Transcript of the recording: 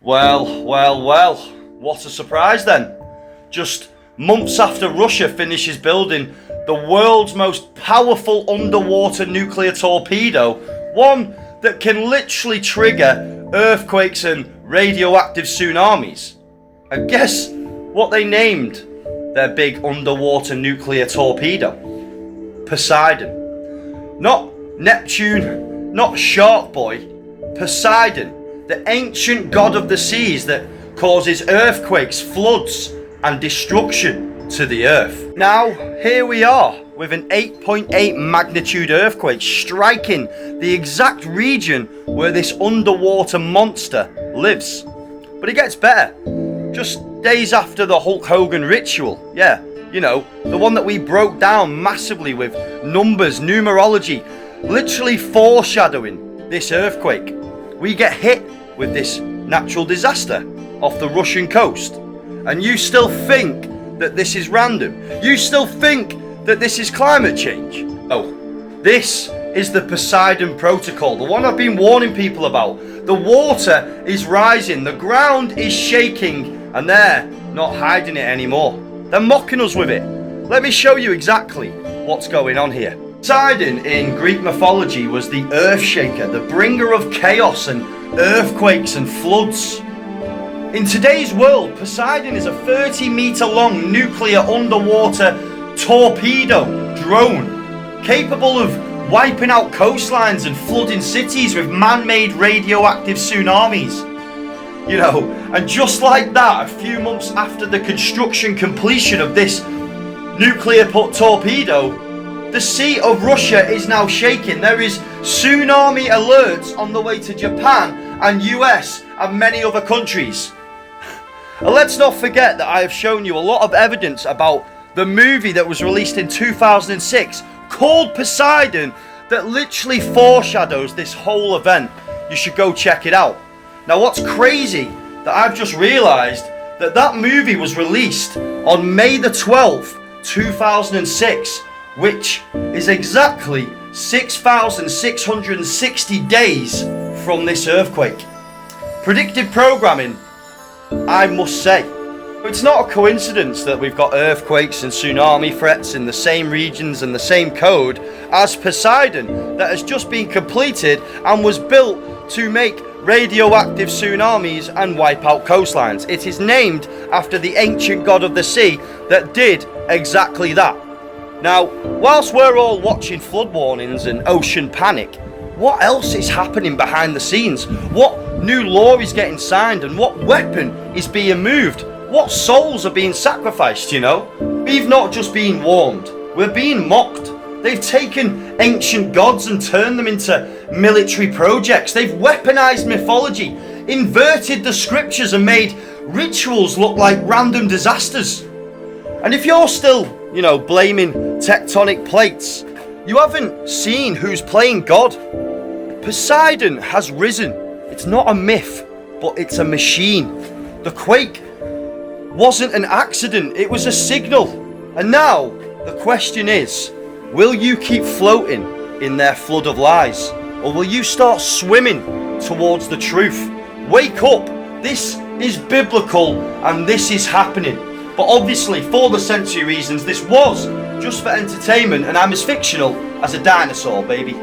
Well, what a surprise then. Just months after Russia finishes building the world's most powerful underwater nuclear torpedo, one that can literally trigger earthquakes and radioactive tsunamis. And guess what they named their big underwater nuclear torpedo? Poseidon. Not Neptune, not Shark Boy, Poseidon, the ancient god of the seas that causes earthquakes, floods and destruction to the earth. Now, here we are with an 8.8 magnitude earthquake striking the exact region where this underwater monster lives. But it gets better. Just days after the Hulk Hogan ritual, yeah, you know, the one that we broke down massively with numbers, numerology, literally foreshadowing this earthquake, we get hit with this natural disaster off the Russian coast. And you still think that this is random? You still think that this is climate change? Oh, this is the Poseidon Protocol, the one I've been warning people about. The water is rising, the ground is shaking, and they're not hiding it anymore. They're mocking us with it. Let me show you exactly what's going on here. Poseidon in Greek mythology was the earth shaker, the bringer of chaos and earthquakes and floods. In today's world, Poseidon is a 30-meter long nuclear underwater torpedo drone capable of wiping out coastlines and flooding cities with man-made radioactive tsunamis. You know, and just like that, a few months after the construction completion of this nuclear torpedo, the sea of Russia is now shaking. There is tsunami alerts on the way to Japan and US and many other countries. And let's not forget that I have shown you a lot of evidence about the movie that was released in 2006 called Poseidon that literally foreshadows this whole event. You should go check it out. Now what's crazy that I've just realised that that movie was released on May the 12th, 2006, which is exactly 6,660 days from this earthquake. Predictive programming, I must say. It's not a coincidence that we've got earthquakes and tsunami threats in the same regions and the same code as Poseidon that has just been completed and was built to make radioactive tsunamis and wipe out coastlines. It is named after the ancient god of the sea that did exactly that. Now, whilst we're all watching flood warnings and ocean panic, what else is happening behind the scenes? What new law is getting signed and what weapon is being moved? What souls are being sacrificed, you know? We've not just been warned, we're being mocked. They've taken ancient gods and turned them into military projects. They've weaponized mythology, inverted the scriptures and made rituals look like random disasters. And if you're still, you know, blaming tectonic plates, you haven't seen who's playing God. Poseidon has risen. It's not a myth, but it's a machine. The quake wasn't an accident, it was a signal. And now, the question is, will you keep floating in their flood of lies? Or will you start swimming towards the truth? Wake up, this is biblical and this is happening. But obviously, for the sensory reasons, this was just for entertainment and I'm as fictional as a dinosaur, baby.